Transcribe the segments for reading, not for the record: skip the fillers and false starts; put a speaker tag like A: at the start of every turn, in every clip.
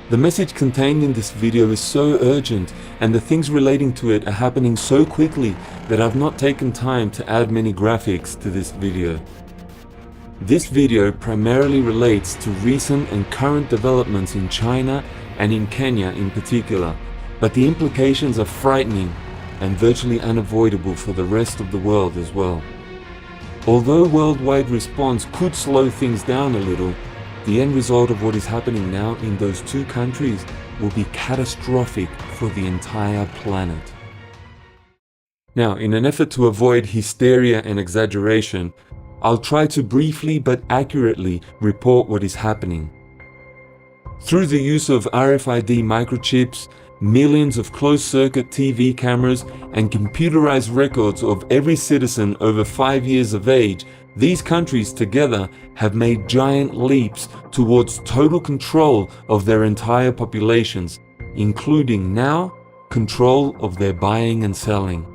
A: The message contained in this video is so urgent, and the things relating to it are happening so quickly that I've not taken time to add many graphics to this video. This video primarily relates to recent and current developments in China and in Kenya in particular, but the implications are frightening and virtually unavoidable for the rest of the world as well. Although worldwide response could slow things down a little, the end result of what is happening now in those two countries will be catastrophic for the entire planet. Now, in an effort to avoid hysteria and exaggeration, I'll try to briefly but accurately report what is happening. Through the use of RFID microchips, millions of closed-circuit TV cameras, and computerized records of every citizen over 5 years of age, these countries together have made giant leaps towards total control of their entire populations, including now control of their buying and selling.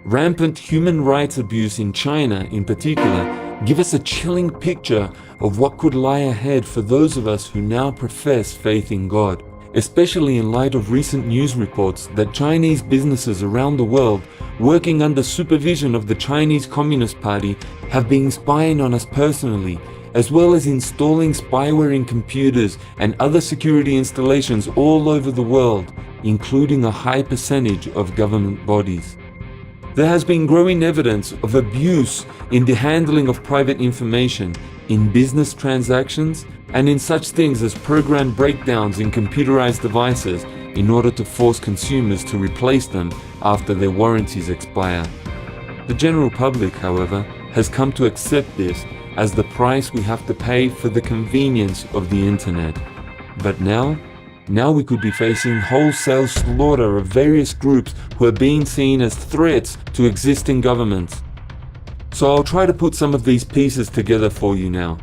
A: Rampant human rights abuse in China in particular give us a chilling picture of what could lie ahead for those of us who now profess faith in God, especially in light of recent news reports that Chinese businesses around the world working under supervision of the Chinese Communist Party have been spying on us personally, as well as installing spyware in computers and other security installations all over the world, including a high percentage of government bodies. There has been growing evidence of abuse in the handling of private information, in business transactions, and in such things as program breakdowns in computerized devices in order to force consumers to replace them after their warranties expire. The general public, however, has come to accept this as the price we have to pay for the convenience of the internet. But now we could be facing wholesale slaughter of various groups who are being seen as threats to existing governments. So I'll try to put some of these pieces together for you now.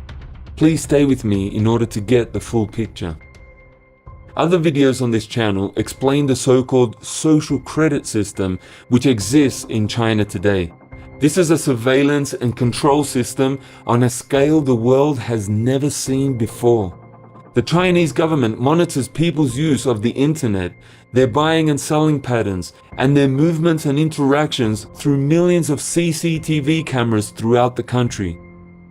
A: Please stay with me in order to get the full picture. Other videos on this channel explain the so-called social credit system which exists in China today. This is a surveillance and control system on a scale the world has never seen before. The Chinese government monitors people's use of the internet, their buying and selling patterns, and their movements and interactions through millions of CCTV cameras throughout the country.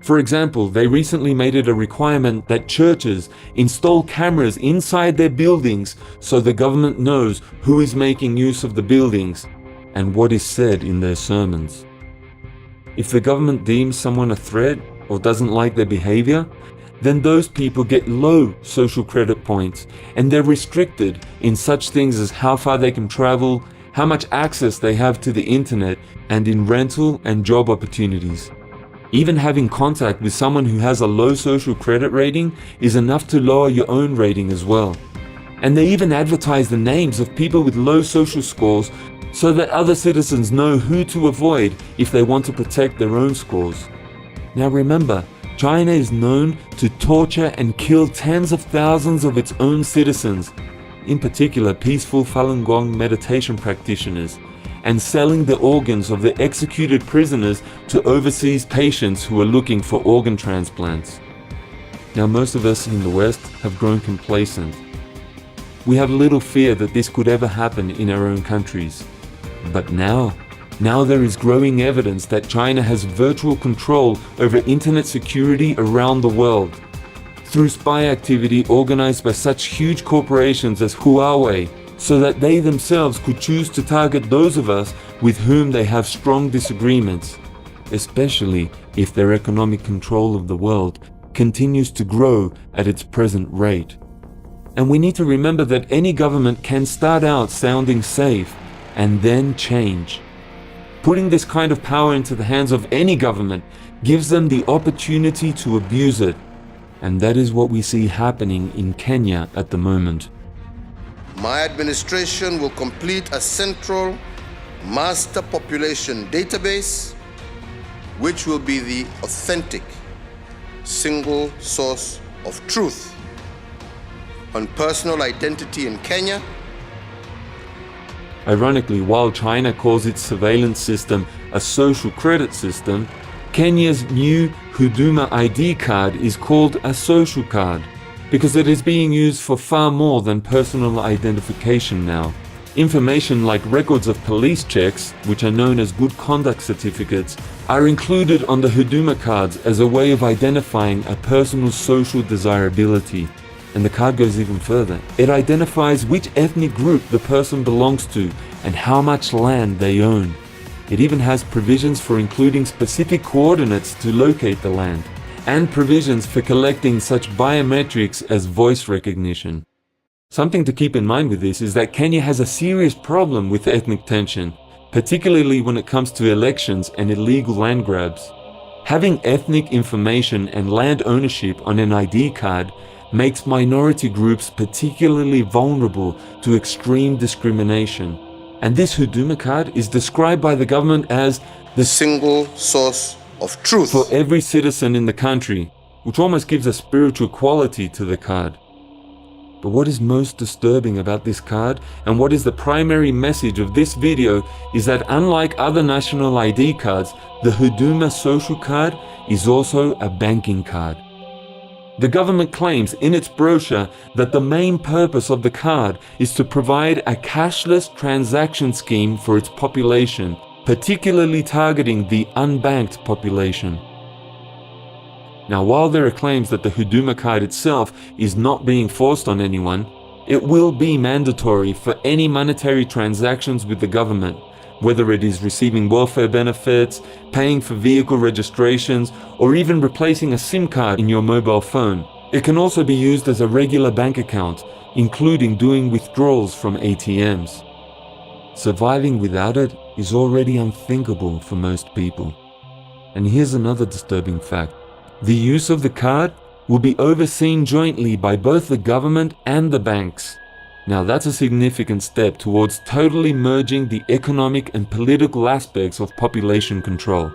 A: For example, they recently made it a requirement that churches install cameras inside their buildings so the government knows who is making use of the buildings and what is said in their sermons. If the government deems someone a threat or doesn't like their behavior, then those people get low social credit points, and they're restricted in such things as how far they can travel, how much access they have to the internet, and in rental and job opportunities. Even having contact with someone who has a low social credit rating is enough to lower your own rating as well. And they even advertise the names of people with low social scores so that other citizens know who to avoid if they want to protect their own scores. Now remember, China is known to torture and kill tens of thousands of its own citizens, in particular peaceful Falun Gong meditation practitioners, and selling the organs of the executed prisoners to overseas patients who are looking for organ transplants. Now most of us in the West have grown complacent. We have little fear that this could ever happen in our own countries. But now there is growing evidence that China has virtual control over internet security around the world. Through spy activity organized by such huge corporations as Huawei, so that they themselves could choose to target those of us with whom they have strong disagreements, especially if their economic control of the world continues to grow at its present rate. And we need to remember that any government can start out sounding safe and then change. Putting this kind of power into the hands of any government gives them the opportunity to abuse it. And that is what we see happening in Kenya at the moment.
B: My administration will complete a central master population database, which will be the authentic single source of truth on personal identity in Kenya.
A: Ironically, while China calls its surveillance system a social credit system, Kenya's new Huduma ID card is called a social card. because it is being used for far more than personal identification now. Information like records of police checks, which are known as good conduct certificates, are included on the Huduma cards as a way of identifying a person's social desirability. And the card goes even further. It identifies which ethnic group the person belongs to and how much land they own. It even has provisions for including specific coordinates to locate the land, and provisions for collecting such biometrics as voice recognition. Something to keep in mind with this is that Kenya has a serious problem with ethnic tension, particularly when it comes to elections and illegal land grabs. Having ethnic information and land ownership on an ID card makes minority groups particularly vulnerable to extreme discrimination. And this Huduma card is described by the government as the
B: single source of truth
A: for every citizen in the country, which almost gives a spiritual quality to the card. But what is most disturbing about this card, and what is the primary message of this video, is that unlike other national ID cards, the Huduma social card is also a banking card. The government claims in its brochure that the main purpose of the card is to provide a cashless transaction scheme for its population, particularly targeting the unbanked population. Now, while there are claims that the Huduma card itself is not being forced on anyone, it will be mandatory for any monetary transactions with the government, whether it is receiving welfare benefits, paying for vehicle registrations, or even replacing a SIM card in your mobile phone. It can also be used as a regular bank account, including doing withdrawals from ATMs. Surviving without it is already unthinkable for most people. And here's another disturbing fact. The use of the card will be overseen jointly by both the government and the banks. Now that's a significant step towards totally merging the economic and political aspects of population control.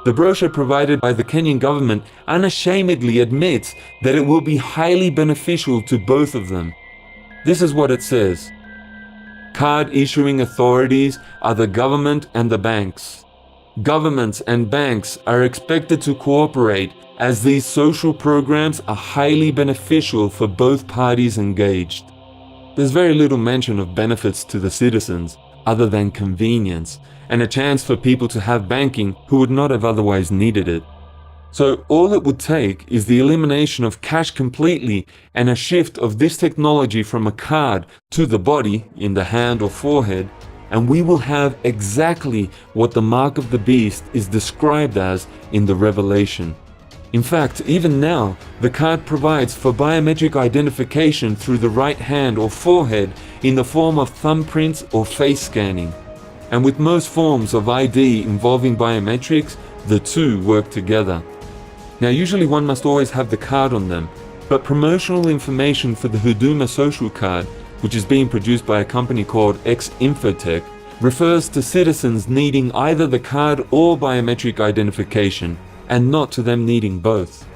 A: The brochure provided by the Kenyan government unashamedly admits that it will be highly beneficial to both of them. This is what it says. Card issuing authorities are the government and the banks. Governments and banks are expected to cooperate as these social programs are highly beneficial for both parties engaged. There's very little mention of benefits to the citizens other than convenience and a chance for people to have banking who would not have otherwise needed it. So all it would take is the elimination of cash completely and a shift of this technology from a card to the body in the hand or forehead, and we will have exactly what the mark of the beast is described as in the Revelation. In fact, even now, the card provides for biometric identification through the right hand or forehead in the form of thumbprints or face scanning. And with most forms of ID involving biometrics, the two work together. Now, usually one must always have the card on them, but promotional information for the Huduma social card, which is being produced by a company called X-Infotech, refers to citizens needing either the card or biometric identification, and not to them needing both.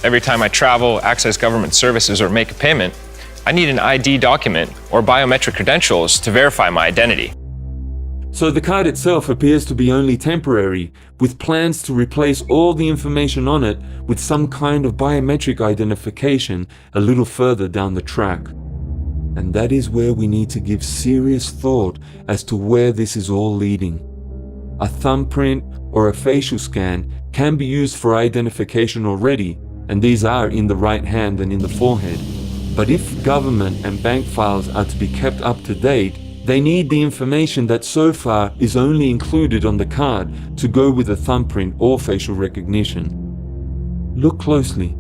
C: Every time I travel, access government services, or make a payment, I need an ID document or biometric credentials to verify my identity.
A: So the card itself appears to be only temporary, with plans to replace all the information on it with some kind of biometric identification a little further down the track. And that is where we need to give serious thought as to where this is all leading. A thumbprint or a facial scan can be used for identification already, and these are in the right hand and in the forehead. But if government and bank files are to be kept up to date, they need the information that so far is only included on the card to go with a thumbprint or facial recognition. Look closely.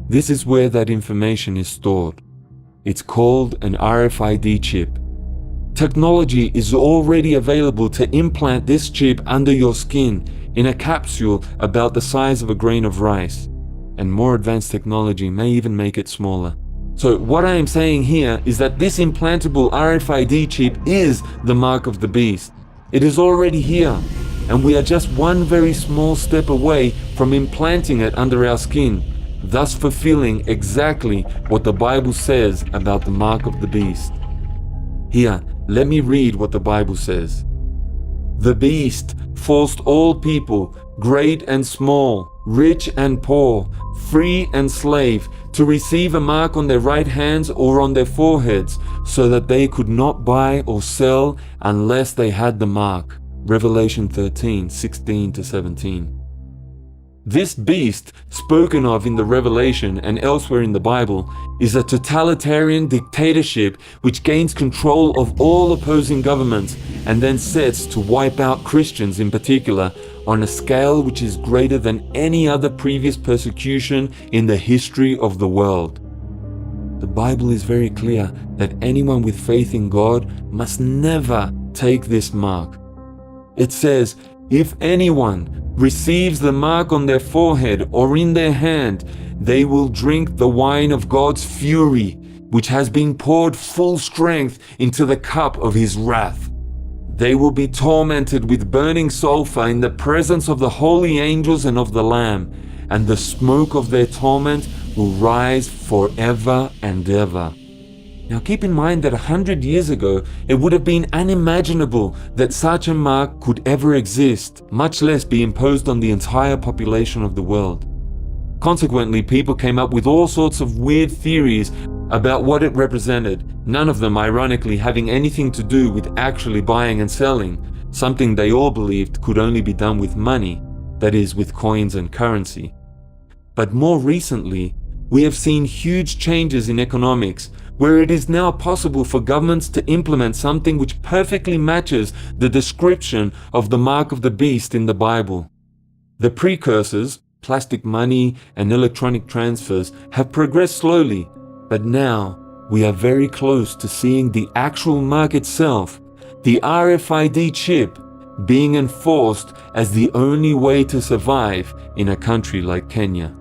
A: This is where that information is stored. It's called an RFID chip. Technology is already available to implant this chip under your skin in a capsule about the size of a grain of rice, and more advanced technology may even make it smaller. So what I am saying here is that this implantable RFID chip is the mark of the beast. It is already here, and we are just one very small step away from implanting it under our skin, thus fulfilling exactly what the Bible says about the mark of the beast. Here, let me read what the Bible says. The beast forced all people, great and small, rich and poor, free and slave, to receive a mark on their right hands or on their foreheads, so that they could not buy or sell unless they had the mark. Revelation 13:16-17. This beast, spoken of in the Revelation and elsewhere in the Bible, is a totalitarian dictatorship which gains control of all opposing governments and then sets to wipe out Christians in particular on a scale which is greater than any other previous persecution in the history of the world. The Bible is very clear that anyone with faith in God must never take this mark. It says, if anyone receives the mark on their forehead or in their hand, they will drink the wine of God's fury, which has been poured full strength into the cup of his wrath. They will be tormented with burning sulfur in the presence of the holy angels and of the Lamb, and the smoke of their torment will rise forever and ever. Now keep in mind that 100 years ago, it would have been unimaginable that such a mark could ever exist, much less be imposed on the entire population of the world. Consequently, people came up with all sorts of weird theories about what it represented, none of them ironically having anything to do with actually buying and selling, something they all believed could only be done with money, that is, with coins and currency. But more recently, we have seen huge changes in economics, where it is now possible for governments to implement something which perfectly matches the description of the mark of the beast in the Bible. The precursors, plastic money and electronic transfers, have progressed slowly, but now we are very close to seeing the actual mark itself, the RFID chip, being enforced as the only way to survive in a country like Kenya.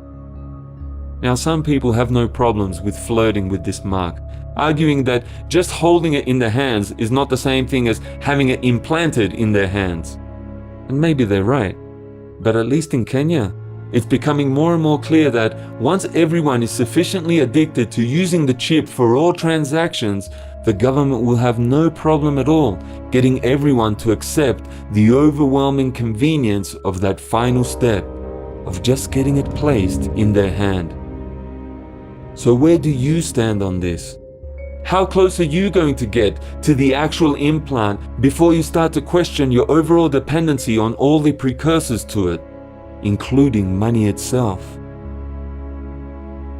A: Now, some people have no problems with flirting with this mark, arguing that just holding it in their hands is not the same thing as having it implanted in their hands. And maybe they're right, but at least in Kenya, it's becoming more and more clear that once everyone is sufficiently addicted to using the chip for all transactions, the government will have no problem at all getting everyone to accept the overwhelming convenience of that final step, of just getting it placed in their hand. So where do you stand on this? How close are you going to get to the actual implant before you start to question your overall dependency on all the precursors to it, including money itself?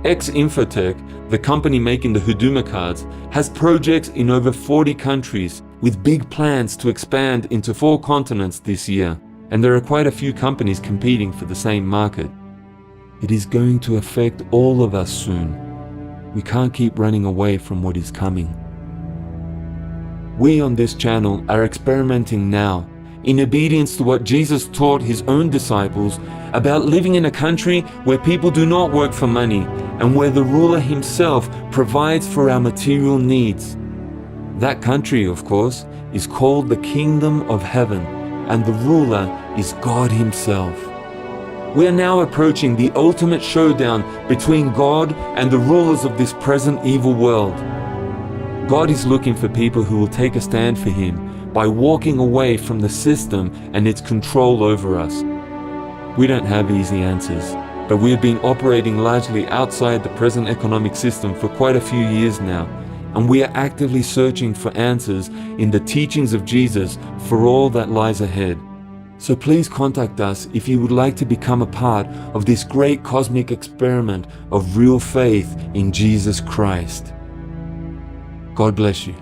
A: Infotech, the company making the Huduma cards, has projects in over 40 countries with big plans to expand into 4 continents this year, and there are quite a few companies competing for the same market. It is going to affect all of us soon. We can't keep running away from what is coming. We on this channel are experimenting now, in obedience to what Jesus taught his own disciples about living in a country where people do not work for money and where the ruler himself provides for our material needs. That country, of course, is called the Kingdom of Heaven, and the ruler is God himself. We are now approaching the ultimate showdown between God and the rulers of this present evil world. God is looking for people who will take a stand for him by walking away from the system and its control over us. We don't have easy answers, but we have been operating largely outside the present economic system for quite a few years now, and we are actively searching for answers in the teachings of Jesus for all that lies ahead. So please contact us if you would like to become a part of this great cosmic experiment of real faith in Jesus Christ. God bless you.